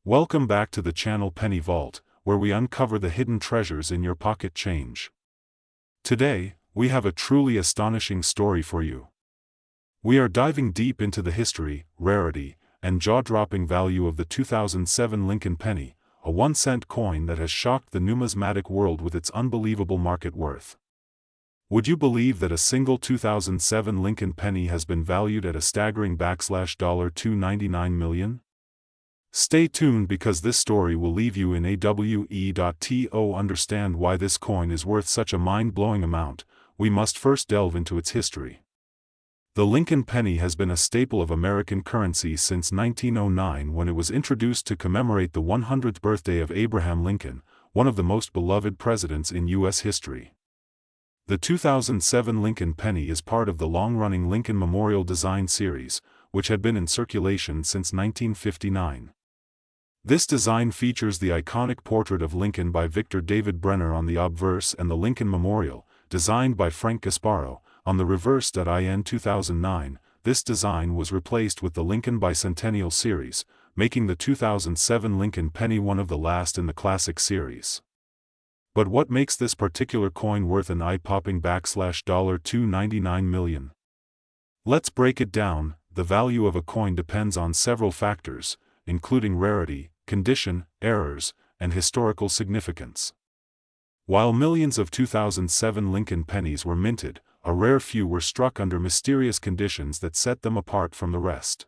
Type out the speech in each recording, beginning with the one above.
Welcome back to the channel Penny Vault, where we uncover the hidden treasures in your pocket change. Today, we have a truly astonishing story for you. We are diving deep into the history, rarity, and jaw-dropping value of the 2007 Lincoln penny, a 1-cent coin that has shocked the numismatic world with its unbelievable market worth. Would you believe that a single 2007 Lincoln penny has been valued at a staggering $299 million? Stay tuned because this story will leave you in awe.to understand why this coin is worth such a mind-blowing amount. We must first delve into its history. The Lincoln penny has been a staple of American currency since 1909 when it was introduced to commemorate the 100th birthday of Abraham Lincoln, one of the most beloved presidents in U.S. history. The 2007 Lincoln penny is part of the long-running Lincoln Memorial Design Series, which had been in circulation since 1959. This design features the iconic portrait of Lincoln by Victor David Brenner on the obverse and the Lincoln Memorial, designed by Frank Gasparo, on the reverse. In 2009, this design was replaced with the Lincoln Bicentennial Series, making the 2007 Lincoln penny one of the last in the classic series. But what makes this particular coin worth an eye-popping $299 million? Let's break it down. The value of a coin depends on several factors, including rarity, condition, errors, and historical significance. While millions of 2007 Lincoln pennies were minted, a rare few were struck under mysterious conditions that set them apart from the rest.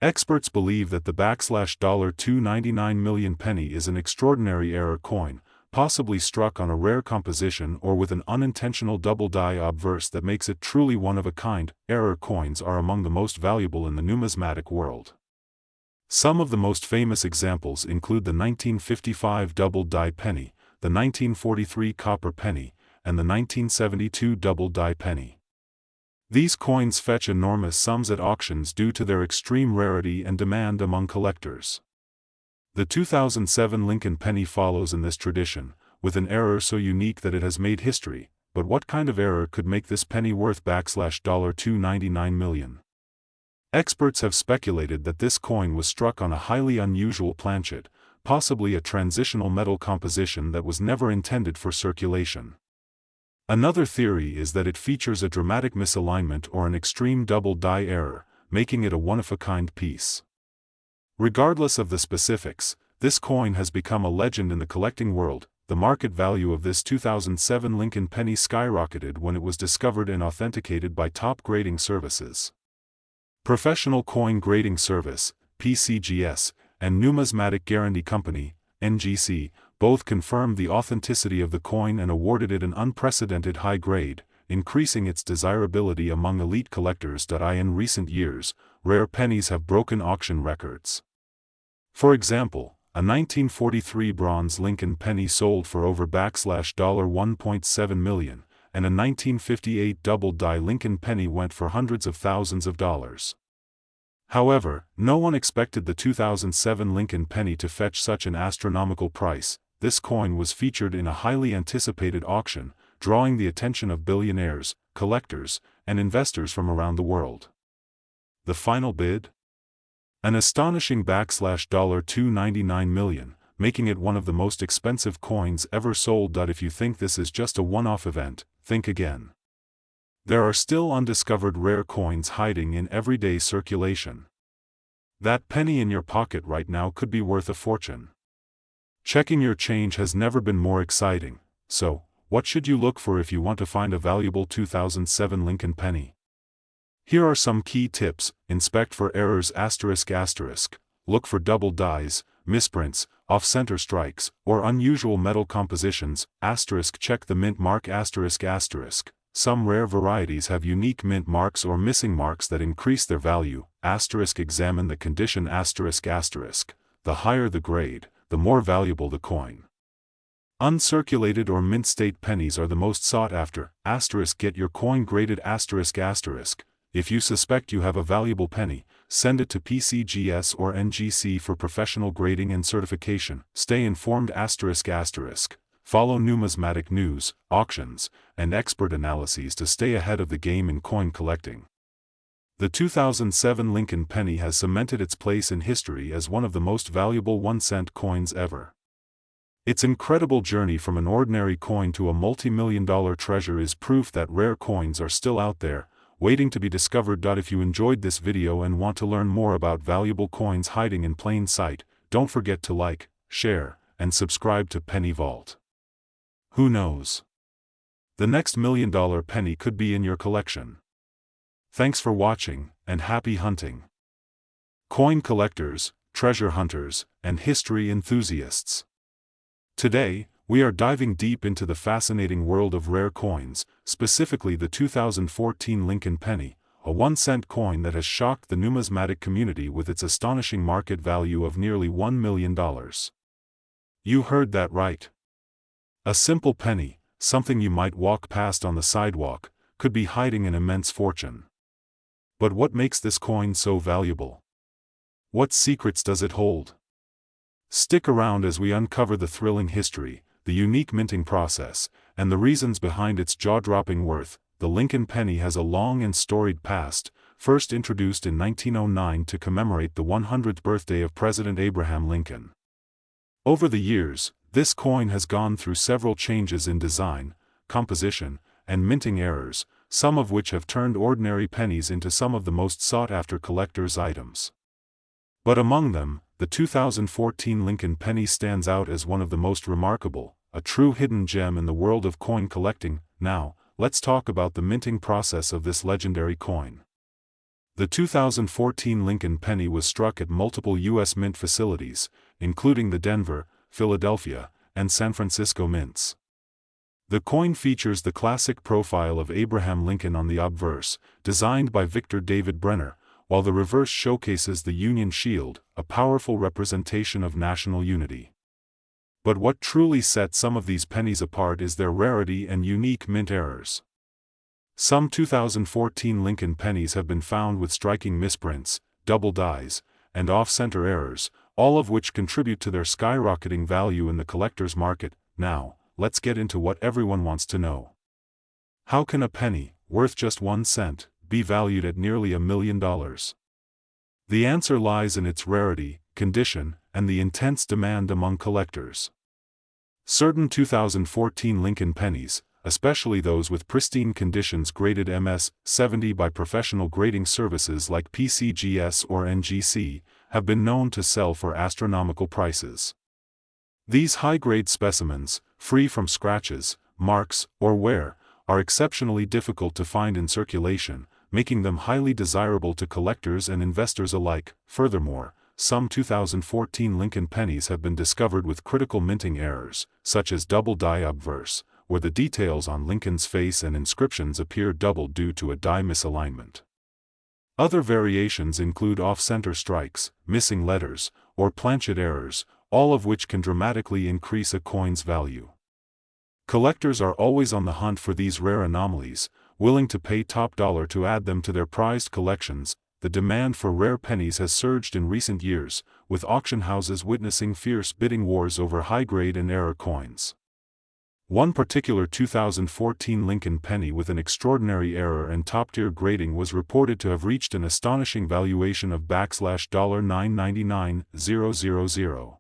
Experts believe that the $299 million penny is an extraordinary error coin, possibly struck on a rare composition or with an unintentional double die obverse that makes it truly one of a kind. Error coins are among the most valuable in the numismatic world. Some of the most famous examples include the 1955 double die penny, the 1943 copper penny, and the 1972 double die penny. These coins fetch enormous sums at auctions due to their extreme rarity and demand among collectors. The 2007 Lincoln penny follows in this tradition, with an error so unique that it has made history. But what kind of error could make this penny worth $299 million? Experts have speculated that this coin was struck on a highly unusual planchet, possibly a transitional metal composition that was never intended for circulation. Another theory is that it features a dramatic misalignment or an extreme double die error, making it a one-of-a-kind piece. Regardless of the specifics, this coin has become a legend in the collecting world. The market value of this 2007 Lincoln penny skyrocketed when it was discovered and authenticated by top grading services. Professional Coin Grading Service, PCGS, and Numismatic Guarantee Company, NGC, both confirmed the authenticity of the coin and awarded it an unprecedented high grade, increasing its desirability among elite collectors. In recent years, rare pennies have broken auction records. For example, a 1943 bronze Lincoln penny sold for over $1.7 million, and a 1958 double die Lincoln penny went for hundreds of thousands of dollars. However, no one expected the 2007 Lincoln penny to fetch such an astronomical price. This coin was featured in a highly anticipated auction, drawing the attention of billionaires, collectors, and investors from around the world. The final bid? An astonishing $299 million, making it one of the most expensive coins ever sold. If you think this is just a one-off event, think again. There are still undiscovered rare coins hiding in everyday circulation. That penny in your pocket right now could be worth a fortune. Checking your change has never been more exciting, so, what should you look for if you want to find a valuable 2007 Lincoln penny? Here are some key tips. Inspect for errors ***. Look for double dies, misprints, off-center strikes, or unusual metal compositions. **. Check the mint mark ***. Some rare varieties have unique mint marks or missing marks that increase their value. Examine the condition ***. The higher the grade, the more valuable the coin. Uncirculated or mint state pennies are the most sought after. Get your coin graded ***. If you suspect you have a valuable penny, send it to PCGS or NGC for professional grading and certification. Stay informed ***. Follow numismatic news, auctions, and expert analyses to stay ahead of the game in coin collecting. The 2007 Lincoln penny has cemented its place in history as one of the most valuable 1-cent coins ever. Its incredible journey from an ordinary coin to a multi-million-dollar treasure is proof that rare coins are still out there, waiting to be discovered. If you enjoyed this video and want to learn more about valuable coins hiding in plain sight, don't forget to like, share, and subscribe to Penny Vault. Who knows? The next million-dollar penny could be in your collection. Thanks for watching, and happy hunting. Coin collectors, treasure hunters, and history enthusiasts. Today, we are diving deep into the fascinating world of rare coins, specifically the 2014 Lincoln penny, a 1-cent coin that has shocked the numismatic community with its astonishing market value of nearly $1 million. You heard that right. A simple penny, something you might walk past on the sidewalk, could be hiding an immense fortune. But what makes this coin so valuable? What secrets does it hold? Stick around as we uncover the thrilling history, the unique minting process, and the reasons behind its jaw-dropping worth. The Lincoln penny has a long and storied past, first introduced in 1909 to commemorate the 100th birthday of President Abraham Lincoln. Over the years, this coin has gone through several changes in design, composition, and minting errors, some of which have turned ordinary pennies into some of the most sought-after collector's items. But among them, the 2014 Lincoln penny stands out as one of the most remarkable, a true hidden gem in the world of coin collecting. Now, let's talk about the minting process of this legendary coin. The 2014 Lincoln penny was struck at multiple U.S. mint facilities, including the Denver, Philadelphia, and San Francisco mints. The coin features the classic profile of Abraham Lincoln on the obverse, designed by Victor David Brenner, while the reverse showcases the Union Shield, a powerful representation of national unity. But what truly sets some of these pennies apart is their rarity and unique mint errors. Some 2014 Lincoln pennies have been found with striking misprints, double dies, and off-center errors, all of which contribute to their skyrocketing value in the collector's market. Now, let's get into what everyone wants to know. How can a penny, worth just 1 cent, be valued at nearly $1 million? The answer lies in its rarity, condition, and the intense demand among collectors. Certain 2014 Lincoln pennies, especially those with pristine conditions graded MS 70 by professional grading services like PCGS or NGC, have been known to sell for astronomical prices. These high-grade specimens, free from scratches, marks, or wear, are exceptionally difficult to find in circulation, making them highly desirable to collectors and investors alike. Furthermore, some 2014 Lincoln pennies have been discovered with critical minting errors, such as double die obverse, where the details on Lincoln's face and inscriptions appear doubled due to a die misalignment. Other variations include off-center strikes, missing letters, or planchet errors, all of which can dramatically increase a coin's value. Collectors are always on the hunt for these rare anomalies, willing to pay top dollar to add them to their prized collections. The demand for rare pennies has surged in recent years, with auction houses witnessing fierce bidding wars over high-grade and error coins. One particular 2014 Lincoln penny with an extraordinary error and top-tier grading was reported to have reached an astonishing valuation of $999,000.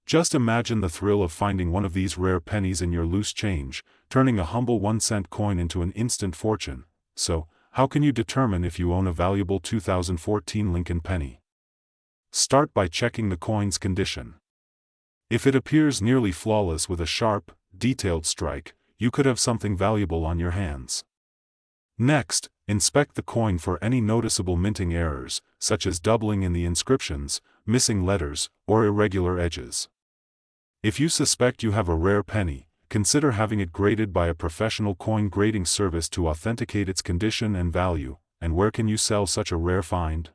Just imagine the thrill of finding one of these rare pennies in your loose change, turning a humble 1-cent coin into an instant fortune. So, how can you determine if you own a valuable 2014 Lincoln penny? Start by checking the coin's condition. If it appears nearly flawless with a sharp, detailed strike, you could have something valuable on your hands. Next, inspect the coin for any noticeable minting errors, such as doubling in the inscriptions, missing letters, or irregular edges. If you suspect you have a rare penny, consider having it graded by a professional coin grading service to authenticate its condition and value. And where can you sell such a rare find?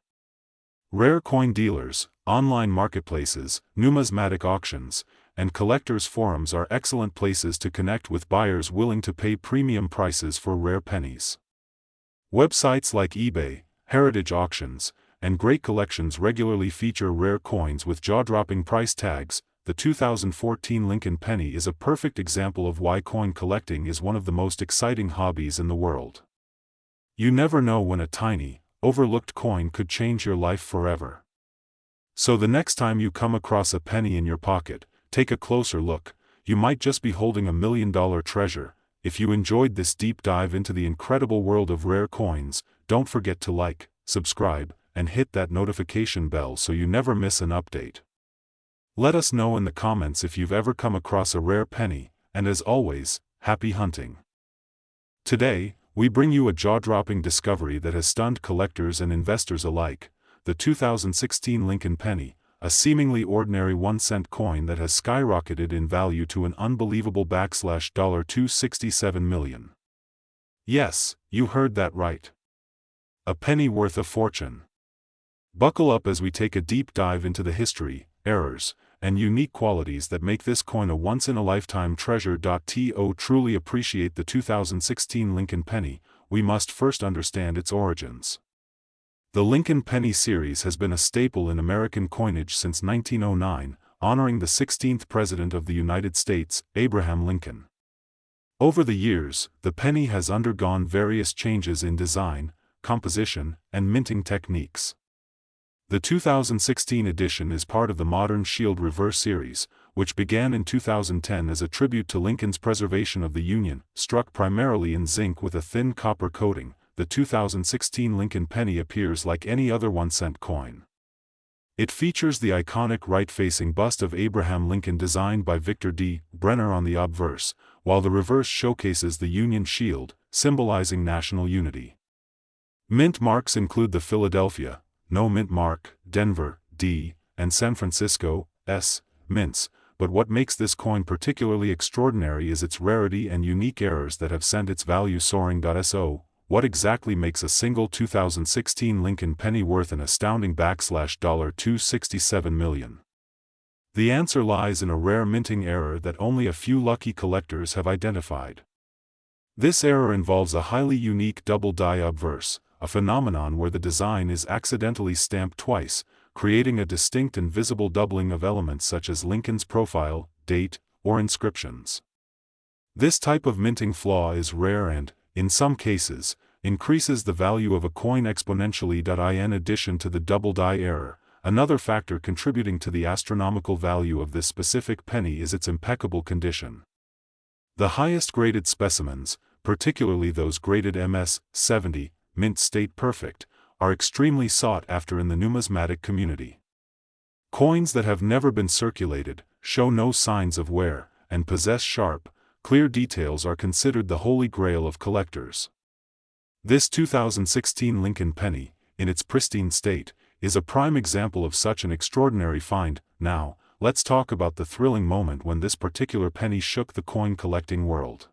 Rare coin dealers, online marketplaces, numismatic auctions, and collectors' forums are excellent places to connect with buyers willing to pay premium prices for rare pennies. Websites like eBay, Heritage Auctions, and Great Collections regularly feature rare coins with jaw-dropping price tags. The 2014 Lincoln penny is a perfect example of why coin collecting is one of the most exciting hobbies in the world. You never know when a tiny, overlooked coin could change your life forever. So the next time you come across a penny in your pocket, take a closer look. You might just be holding $1 million treasure. If you enjoyed this deep dive into the incredible world of rare coins, don't forget to like, subscribe, and hit that notification bell so you never miss an update. Let us know in the comments if you've ever come across a rare penny, and as always, happy hunting. Today, we bring you a jaw-dropping discovery that has stunned collectors and investors alike: the 2016 Lincoln penny, a seemingly ordinary 1-cent coin that has skyrocketed in value to an unbelievable $267 million. Yes, you heard that right. A penny worth a fortune. Buckle up as we take a deep dive into the history, errors, and unique qualities that make this coin a once-in-a-lifetime treasure. To truly appreciate the 2016 Lincoln penny, we must first understand its origins. The Lincoln penny series has been a staple in American coinage since 1909, honoring the 16th President of the United States, Abraham Lincoln. Over the years, the penny has undergone various changes in design, composition, and minting techniques. The 2016 edition is part of the Modern Shield Reverse series, which began in 2010 as a tribute to Lincoln's preservation of the Union. Struck primarily in zinc with a thin copper coating, the 2016 Lincoln penny appears like any other 1-cent coin. It features the iconic right-facing bust of Abraham Lincoln designed by Victor D. Brenner on the obverse, while the reverse showcases the Union shield, symbolizing national unity. Mint marks include the Philadelphia, No mint mark, Denver, D, and San Francisco, S, mints, but what makes this coin particularly extraordinary is its rarity and unique errors that have sent its value soaring. So, what exactly makes a single 2016 Lincoln penny worth an astounding $267 million? The answer lies in a rare minting error that only a few lucky collectors have identified. This error involves a highly unique double die obverse, a phenomenon where the design is accidentally stamped twice, creating a distinct and visible doubling of elements such as Lincoln's profile, date, or inscriptions. This type of minting flaw is rare and, in some cases, increases the value of a coin exponentially. In addition to the double die error, another factor contributing to the astronomical value of this specific penny is its impeccable condition. The highest graded specimens, particularly those graded MS 70, mint state perfect, are extremely sought after in the numismatic community. Coins that have never been circulated, show no signs of wear, and possess sharp, clear details are considered the holy grail of collectors. This 2016 Lincoln penny, in its pristine state, is a prime example of such an extraordinary find. Now, let's talk about the thrilling moment when this particular penny shook the coin collecting world.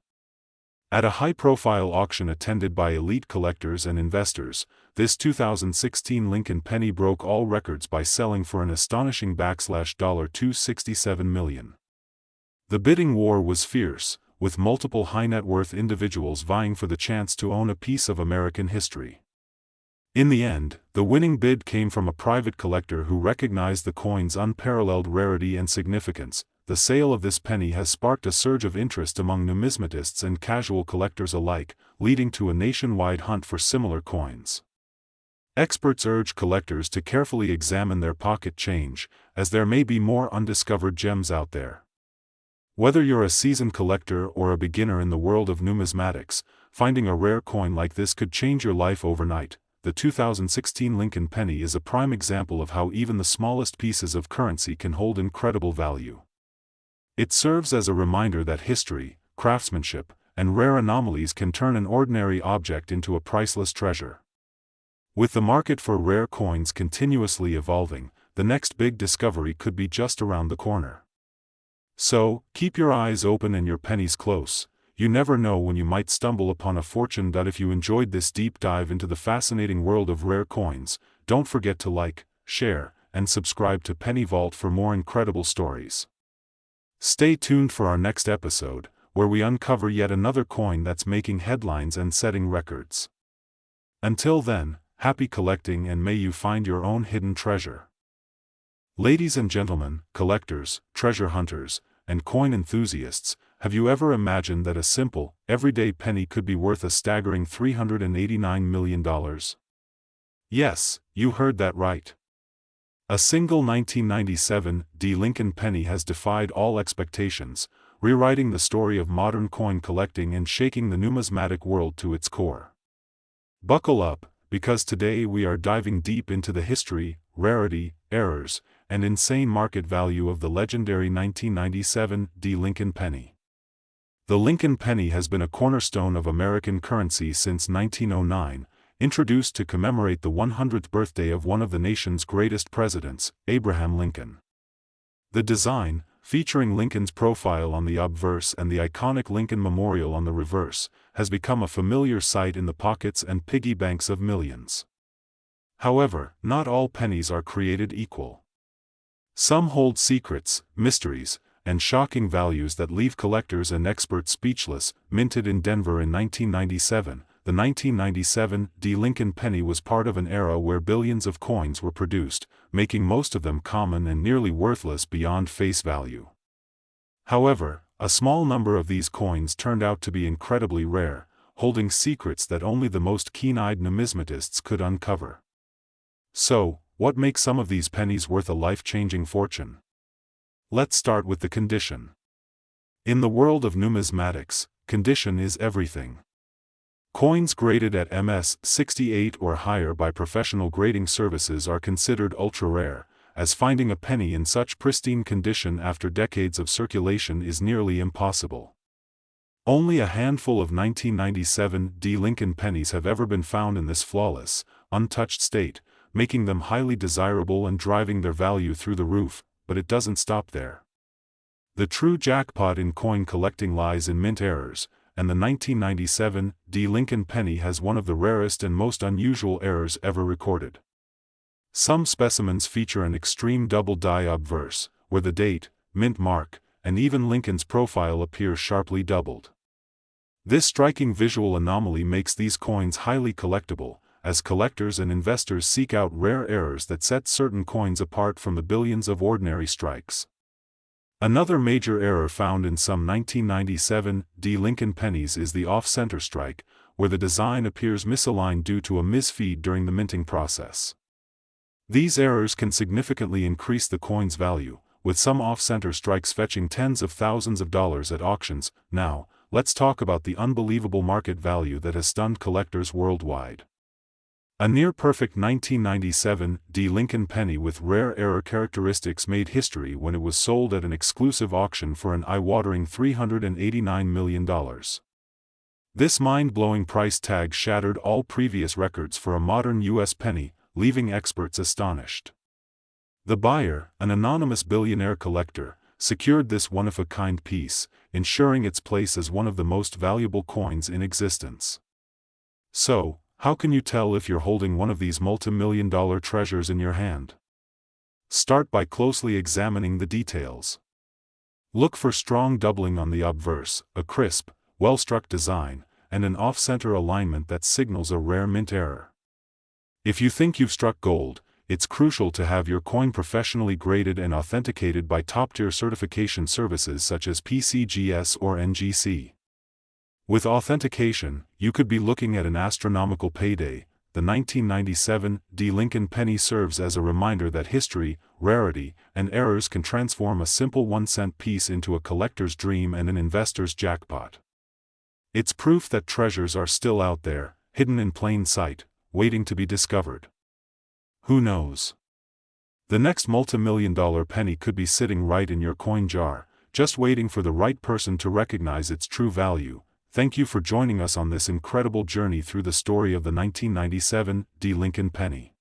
At a high-profile auction attended by elite collectors and investors, this 2016 Lincoln penny broke all records by selling for an astonishing $267 million. The bidding war was fierce, with multiple high-net-worth individuals vying for the chance to own a piece of American history. In the end, the winning bid came from a private collector who recognized the coin's unparalleled rarity and significance. The sale of this penny has sparked a surge of interest among numismatists and casual collectors alike, leading to a nationwide hunt for similar coins. Experts urge collectors to carefully examine their pocket change, as there may be more undiscovered gems out there. Whether you're a seasoned collector or a beginner in the world of numismatics, finding a rare coin like this could change your life overnight. The 2016 Lincoln penny is a prime example of how even the smallest pieces of currency can hold incredible value. It serves as a reminder that history, craftsmanship, and rare anomalies can turn an ordinary object into a priceless treasure. With the market for rare coins continuously evolving, the next big discovery could be just around the corner. So, keep your eyes open and your pennies close. You never know when you might stumble upon a fortune. If you enjoyed this deep dive into the fascinating world of rare coins, don't forget to like, share, and subscribe to Penny Vault for more incredible stories. Stay tuned for our next episode, where we uncover yet another coin that's making headlines and setting records. Until then, happy collecting and may you find your own hidden treasure. Ladies and gentlemen, collectors, treasure hunters, and coin enthusiasts, have you ever imagined that a simple, everyday penny could be worth a staggering $389 million? Yes, you heard that right. A single 1997 D. Lincoln penny has defied all expectations, rewriting the story of modern coin collecting and shaking the numismatic world to its core. Buckle up, because today we are diving deep into the history, rarity, errors, and insane market value of the legendary 1997 D. Lincoln penny. The Lincoln penny has been a cornerstone of American currency since 1909, introduced to commemorate the 100th birthday of one of the nation's greatest presidents, Abraham Lincoln. The design, featuring Lincoln's profile on the obverse and the iconic Lincoln Memorial on the reverse, has become a familiar sight in the pockets and piggy banks of millions. However, not all pennies are created equal. Some hold secrets, mysteries, and shocking values that leave collectors and experts speechless. Minted in Denver in 1997, the 1997 D. Lincoln penny was part of an era where billions of coins were produced, making most of them common and nearly worthless beyond face value. However, a small number of these coins turned out to be incredibly rare, holding secrets that only the most keen-eyed numismatists could uncover. So, what makes some of these pennies worth a life-changing fortune? Let's start with the condition. In the world of numismatics, condition is everything. Coins graded at MS 68 or higher by professional grading services are considered ultra-rare, as finding a penny in such pristine condition after decades of circulation is nearly impossible. Only a handful of 1997 D. Lincoln pennies have ever been found in this flawless, untouched state, making them highly desirable and driving their value through the roof, but it doesn't stop there. The true jackpot in coin collecting lies in mint errors, and the 1997 D. Lincoln penny has one of the rarest and most unusual errors ever recorded. Some specimens feature an extreme double die obverse, where the date, mint mark, and even Lincoln's profile appear sharply doubled. This striking visual anomaly makes these coins highly collectible, as collectors and investors seek out rare errors that set certain coins apart from the billions of ordinary strikes. Another major error found in some 1997 D. Lincoln pennies is the off-center strike, where the design appears misaligned due to a misfeed during the minting process. These errors can significantly increase the coin's value, with some off-center strikes fetching tens of thousands of dollars at auctions. Now, let's talk about the unbelievable market value that has stunned collectors worldwide. A near-perfect 1997 D. Lincoln penny with rare error characteristics made history when it was sold at an exclusive auction for an eye-watering $389 million. This mind-blowing price tag shattered all previous records for a modern U.S. penny, leaving experts astonished. The buyer, an anonymous billionaire collector, secured this one-of-a-kind piece, ensuring its place as one of the most valuable coins in existence. So, how can you tell if you're holding one of these multi-million-dollar treasures in your hand? Start by closely examining the details. Look for strong doubling on the obverse, a crisp, well-struck design, and an off-center alignment that signals a rare mint error. If you think you've struck gold, it's crucial to have your coin professionally graded and authenticated by top-tier certification services such as PCGS or NGC. With authentication, you could be looking at an astronomical payday. The 1997 D. Lincoln penny serves as a reminder that history, rarity, and errors can transform a simple 1-cent piece into a collector's dream and an investor's jackpot. It's proof that treasures are still out there, hidden in plain sight, waiting to be discovered. Who knows? The next multi-million-dollar penny could be sitting right in your coin jar, just waiting for the right person to recognize its true value. Thank you for joining us on this incredible journey through the story of the 1997 D. Lincoln penny.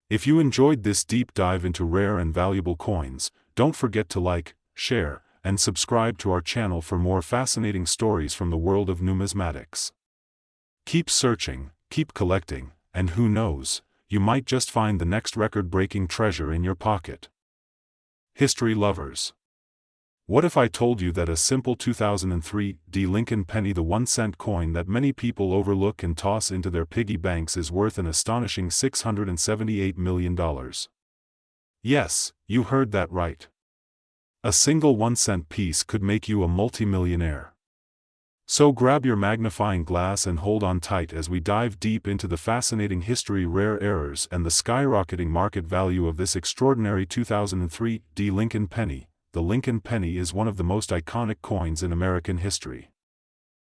If you enjoyed this deep dive into rare and valuable coins, don't forget to like, share, and subscribe to our channel for more fascinating stories from the world of numismatics. Keep searching, keep collecting, and who knows, you might just find the next record-breaking treasure in your pocket. History lovers. What if I told you that a simple 2003 D. Lincoln penny, the 1-cent coin that many people overlook and toss into their piggy banks, is worth an astonishing $678 million? Yes, you heard that right. A single 1-cent piece could make you a multimillionaire. So grab your magnifying glass and hold on tight as we dive deep into the fascinating history, rare errors, and the skyrocketing market value of this extraordinary 2003 Lincoln penny. The Lincoln penny is one of the most iconic coins in American history.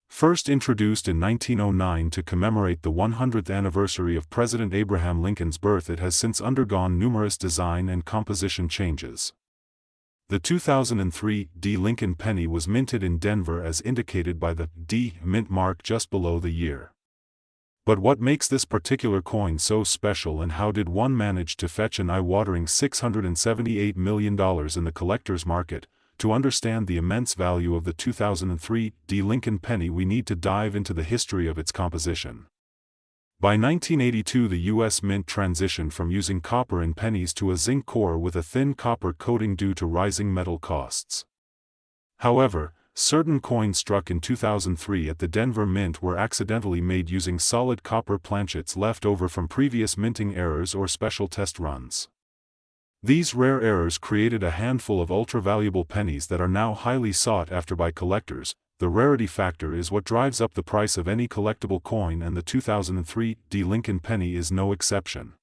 First introduced in 1909 to commemorate the 100th anniversary of President Abraham Lincoln's birth, it has since undergone numerous design and composition changes. The 2003 Lincoln penny was minted in Denver as indicated by the D mint mark just below the year. But what makes this particular coin so special, and how did one manage to fetch an eye-watering $678 million in the collector's market? To understand the immense value of the 2003 Lincoln penny, we need to dive into the history of its composition. By 1982, the U.S. Mint transitioned from using copper in pennies to a zinc core with a thin copper coating due to rising metal costs. However, certain coins struck in 2003 at the Denver Mint were accidentally made using solid copper planchets left over from previous minting errors or special test runs. These rare errors created a handful of ultra-valuable pennies that are now highly sought after by collectors. The rarity factor is what drives up the price of any collectible coin, and the 2003 Lincoln penny is no exception.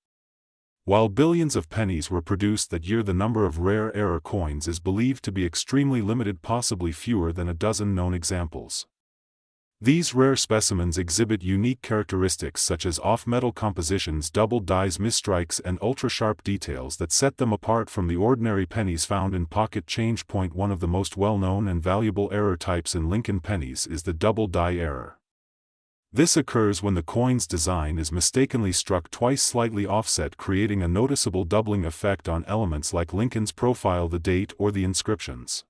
While billions of pennies were produced that year, the number of rare error coins is believed to be extremely limited, possibly fewer than a dozen known examples. These rare specimens exhibit unique characteristics such as off-metal compositions, double dies, misstrikes, and ultra-sharp details that set them apart from the ordinary pennies found in pocket change. One of the most well-known and valuable error types in Lincoln pennies is the double die error. This occurs when the coin's design is mistakenly struck twice, slightly offset, creating a noticeable doubling effect on elements like Lincoln's profile, the date, or the inscriptions.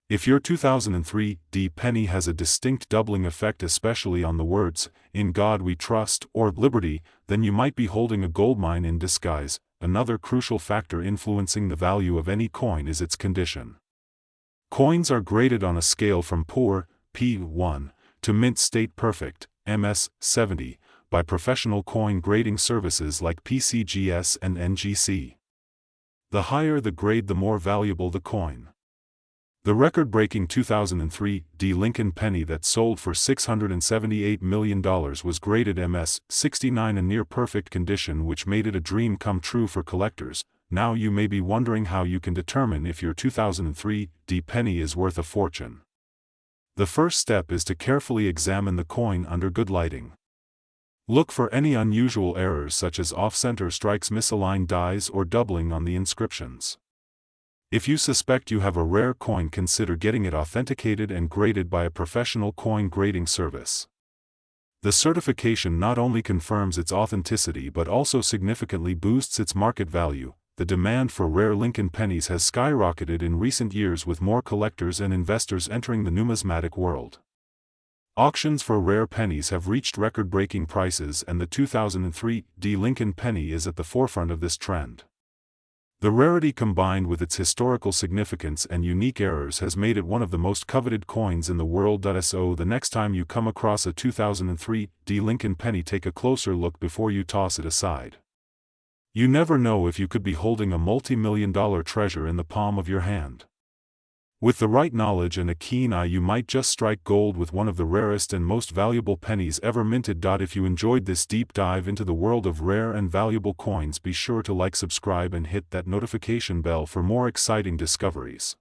If your 2003 penny has a distinct doubling effect, especially on the words, "In God We Trust," or "Liberty," then you might be holding a goldmine in disguise. Another crucial factor influencing the value of any coin is its condition. Coins are graded on a scale from poor, P1, to mint state perfect, MS 70, by professional coin grading services like PCGS and NGC. The higher the grade, the more valuable the coin. The record-breaking 2003 Lincoln penny that sold for $678 million was graded MS 69, a near-perfect condition, which made it a dream come true for collectors. Now you may be wondering how you can determine if your 2003 penny is worth a fortune. The first step is to carefully examine the coin under good lighting. Look for any unusual errors such as off-center strikes, misaligned dies, or doubling on the inscriptions. If you suspect you have a rare coin, consider getting it authenticated and graded by a professional coin grading service. The certification not only confirms its authenticity but also significantly boosts its market value. The demand for rare Lincoln pennies has skyrocketed in recent years, with more collectors and investors entering the numismatic world. Auctions for rare pennies have reached record-breaking prices, and the 2003 Lincoln penny is at the forefront of this trend. The rarity, combined with its historical significance and unique errors, has made it one of the most coveted coins in the world. So the next time you come across a 2003 Lincoln penny, take a closer look before you toss it aside. You never know if you could be holding a multi-million-dollar treasure in the palm of your hand. With the right knowledge and a keen eye, you might just strike gold with one of the rarest and most valuable pennies ever minted. If you enjoyed this deep dive into the world of rare and valuable coins, be sure to like, subscribe, and hit that notification bell for more exciting discoveries.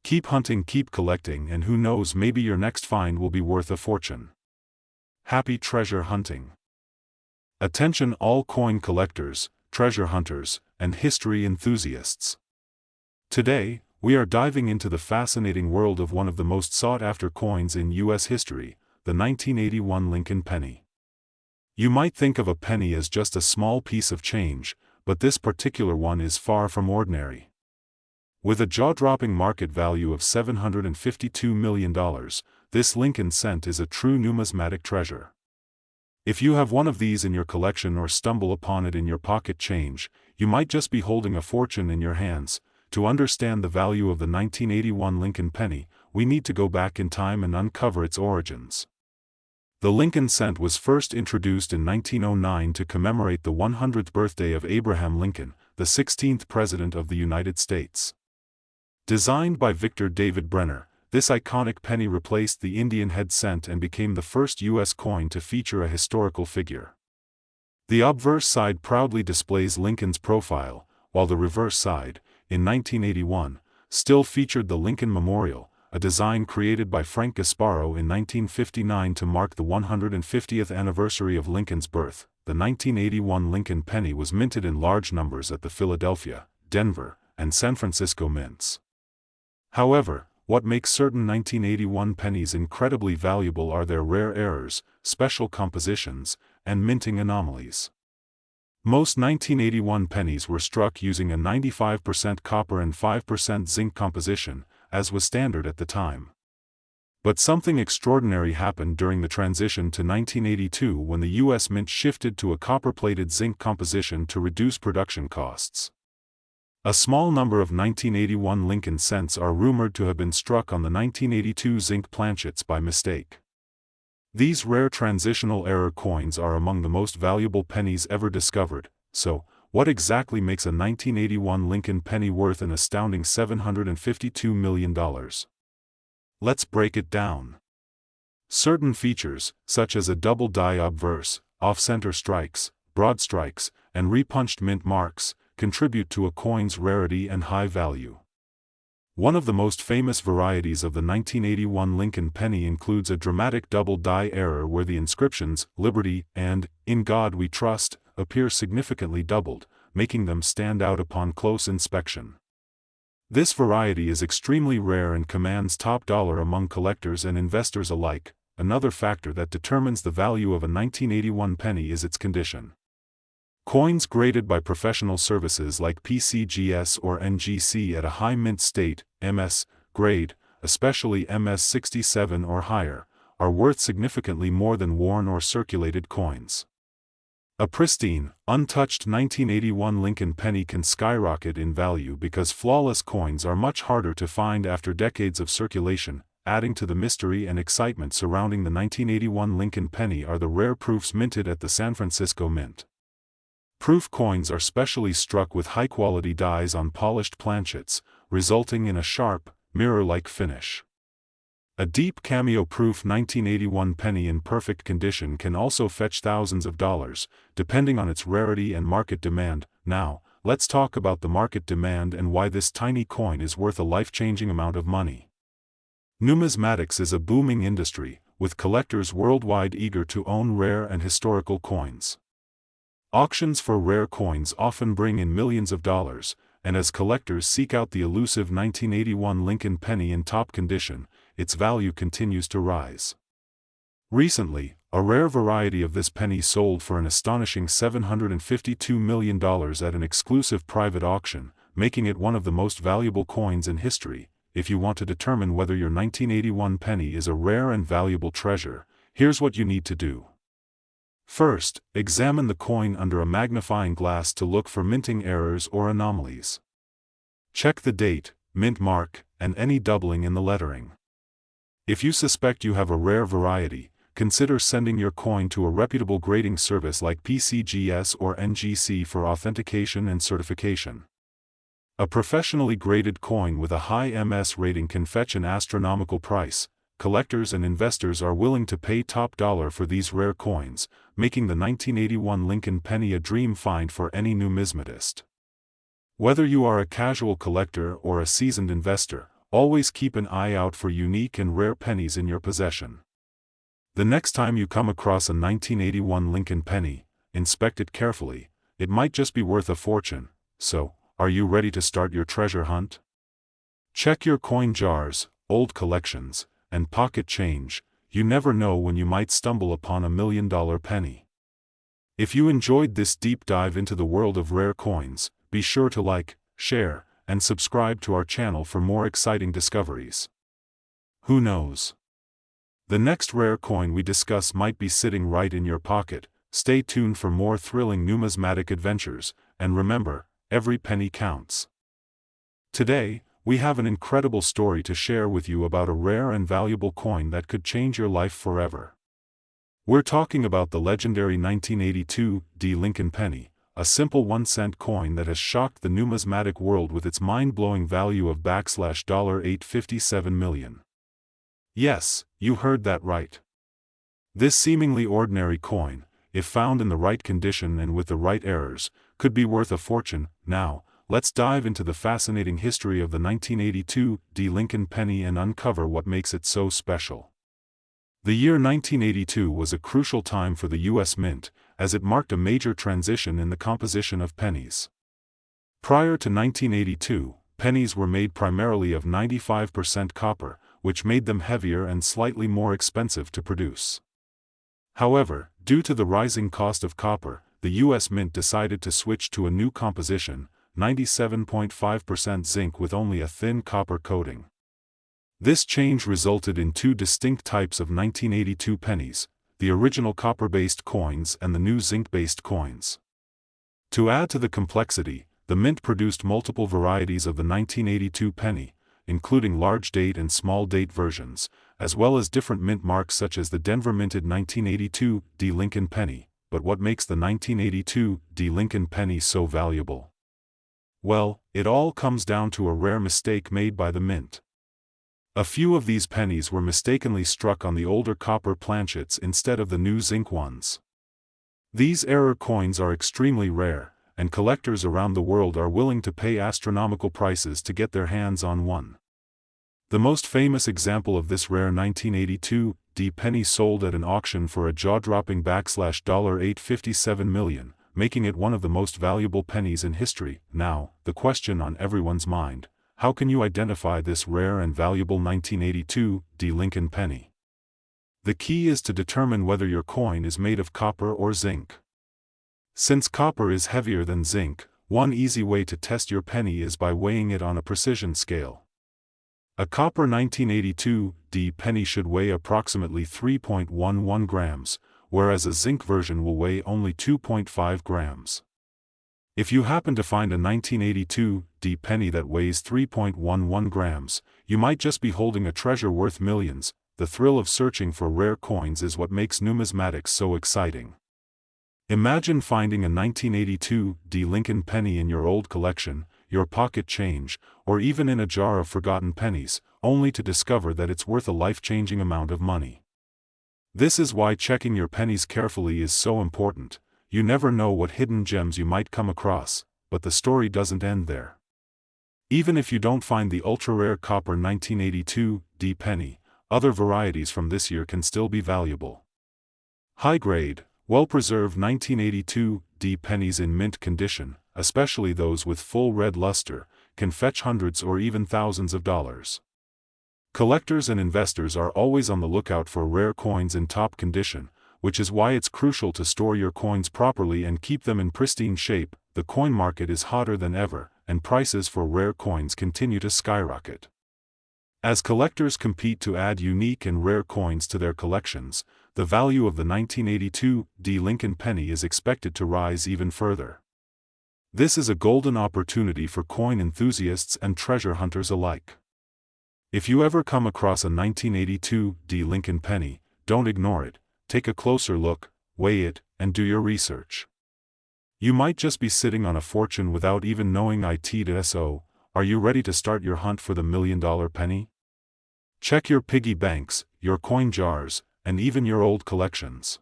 Keep hunting, keep collecting, and who knows, maybe your next find will be worth a fortune. Happy treasure hunting! Attention all coin collectors, treasure hunters, and history enthusiasts. Today, we are diving into the fascinating world of one of the most sought-after coins in U.S. history, the 1981 Lincoln penny. You might think of a penny as just a small piece of change, but this particular one is far from ordinary. With a jaw-dropping market value of $752 million, this Lincoln cent is a true numismatic treasure. If you have one of these in your collection or stumble upon it in your pocket change, you might just be holding a fortune in your hands. To understand the value of the 1981 Lincoln penny, we need to go back in time and uncover its origins. The Lincoln cent was first introduced in 1909 to commemorate the 100th birthday of Abraham Lincoln, the 16th President of the United States. Designed by Victor David Brenner, this iconic penny replaced the Indian head cent and became the first U.S. coin to feature a historical figure. The obverse side proudly displays Lincoln's profile, while the reverse side, in 1981, still featured the Lincoln Memorial, a design created by Frank Gasparo in 1959 to mark the 150th anniversary of Lincoln's birth. The 1981 Lincoln penny was minted in large numbers at the Philadelphia, Denver, and San Francisco mints. However, what makes certain 1981 pennies incredibly valuable are their rare errors, special compositions, and minting anomalies. Most 1981 pennies were struck using a 95% copper and 5% zinc composition, as was standard at the time. But something extraordinary happened during the transition to 1982 when the U.S. Mint shifted to a copper-plated zinc composition to reduce production costs. A small number of 1981 Lincoln cents are rumored to have been struck on the 1982 zinc planchets by mistake. These rare transitional error coins are among the most valuable pennies ever discovered. So, what exactly makes a 1981 Lincoln penny worth an astounding $752 million? Let's break it down. Certain features, such as a double die obverse, off-center strikes, broad strikes, and repunched mint marks, contribute to a coin's rarity and high value. One of the most famous varieties of the 1981 Lincoln penny includes a dramatic double die error where the inscriptions, Liberty and In God We Trust, appear significantly doubled, making them stand out upon close inspection. This variety is extremely rare and commands top dollar among collectors and investors alike. Another factor that determines the value of a 1981 penny is its condition. Coins graded by professional services like PCGS or NGC at a high mint state, MS, grade, especially MS 67 or higher, are worth significantly more than worn or circulated coins. A pristine, untouched 1981 Lincoln penny can skyrocket in value because flawless coins are much harder to find after decades of circulation. Adding to the mystery and excitement surrounding the 1981 Lincoln penny are the rare proofs minted at the San Francisco Mint. Proof coins are specially struck with high-quality dies on polished planchets, resulting in a sharp, mirror-like finish. A deep cameo-proof 1981 penny in perfect condition can also fetch thousands of dollars, depending on its rarity and market demand. Now, let's talk about the market demand and why this tiny coin is worth a life-changing amount of money. Numismatics is a booming industry, with collectors worldwide eager to own rare and historical coins. Auctions for rare coins often bring in millions of dollars, and as collectors seek out the elusive 1981 Lincoln penny in top condition, its value continues to rise. Recently, a rare variety of this penny sold for an astonishing $752 million at an exclusive private auction, making it one of the most valuable coins in history. If you want to determine whether your 1981 penny is a rare and valuable treasure, here's what you need to do. First, examine the coin under a magnifying glass to look for minting errors or anomalies. Check the date, mint mark, and any doubling in the lettering. If you suspect you have a rare variety, consider sending your coin to a reputable grading service like PCGS or NGC for authentication and certification. A professionally graded coin with a high MS rating can fetch an astronomical price. Collectors and investors are willing to pay top dollar for these rare coins, making the 1981 Lincoln penny a dream find for any numismatist. Whether you are a casual collector or a seasoned investor, always keep an eye out for unique and rare pennies in your possession. The next time you come across a 1981 Lincoln penny, inspect it carefully. It might just be worth a fortune. So, are you ready to start your treasure hunt? Check your coin jars, old collections, and pocket change. You never know when you might stumble upon $1 million penny. If you enjoyed this deep dive into the world of rare coins, be sure to like, share, and subscribe to our channel for more exciting discoveries. Who knows? The next rare coin we discuss might be sitting right in your pocket. Stay tuned for more thrilling numismatic adventures, and remember, every penny counts. Today, we have an incredible story to share with you about a rare and valuable coin that could change your life forever. We're talking about the legendary 1982 Lincoln penny, a simple 1-cent coin that has shocked the numismatic world with its mind-blowing value of $857 million. Yes, you heard that right. This seemingly ordinary coin, if found in the right condition and with the right errors, could be worth a fortune. Now, let's dive into the fascinating history of the 1982 Lincoln penny and uncover what makes it so special. The year 1982 was a crucial time for the U.S. Mint, as it marked a major transition in the composition of pennies. Prior to 1982, pennies were made primarily of 95% copper, which made them heavier and slightly more expensive to produce. However, due to the rising cost of copper, the U.S. Mint decided to switch to a new composition, 97.5% zinc with only a thin copper coating. This change resulted in two distinct types of 1982 pennies, the original copper-based coins and the new zinc-based coins. To add to the complexity, the Mint produced multiple varieties of the 1982 penny, including large-date and small-date versions, as well as different mint marks such as the Denver-minted 1982 Lincoln penny. But what makes the 1982 Lincoln penny so valuable? Well, it all comes down to a rare mistake made by the Mint. A few of these pennies were mistakenly struck on the older copper planchets instead of the new zinc ones. These error coins are extremely rare, and collectors around the world are willing to pay astronomical prices to get their hands on one. The most famous example of this rare 1982 penny sold at an auction for a jaw-dropping $857 million, making it one of the most valuable pennies in history. Now, the question on everyone's mind: how can you identify this rare and valuable 1982 Lincoln penny? The key is to determine whether your coin is made of copper or zinc. Since copper is heavier than zinc, one easy way to test your penny is by weighing it on a precision scale. A copper 1982 penny should weigh approximately 3.11 grams, whereas a zinc version will weigh only 2.5 grams. If you happen to find a 1982 penny that weighs 3.11 grams, you might just be holding a treasure worth millions. The thrill of searching for rare coins is what makes numismatics so exciting. Imagine finding a 1982 Lincoln penny in your old collection, your pocket change, or even in a jar of forgotten pennies, only to discover that it's worth a life-changing amount of money. This is why checking your pennies carefully is so important. You never know what hidden gems you might come across, but the story doesn't end there. Even if you don't find the ultra-rare copper 1982 penny, other varieties from this year can still be valuable. High-grade, well-preserved 1982 pennies in mint condition, especially those with full red luster, can fetch hundreds or even thousands of dollars. Collectors and investors are always on the lookout for rare coins in top condition, which is why it's crucial to store your coins properly and keep them in pristine shape. The coin market is hotter than ever, and prices for rare coins continue to skyrocket. As collectors compete to add unique and rare coins to their collections, the value of the 1982 Lincoln penny is expected to rise even further. This is a golden opportunity for coin enthusiasts and treasure hunters alike. If you ever come across a 1982 Lincoln penny, don't ignore it. Take a closer look, weigh it, and do your research. You might just be sitting on a fortune without even knowing it. So, are you ready to start your hunt for the $1 million penny? Check your piggy banks, your coin jars, and even your old collections.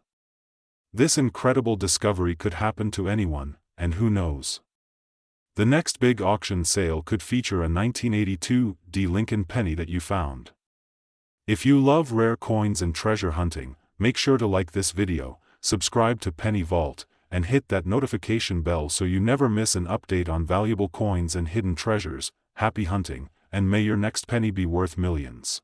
This incredible discovery could happen to anyone, and who knows? The next big auction sale could feature a 1982 Lincoln penny that you found. If you love rare coins and treasure hunting, make sure to like this video, subscribe to Penny Vault, and hit that notification bell so you never miss an update on valuable coins and hidden treasures. Happy hunting, and may your next penny be worth millions.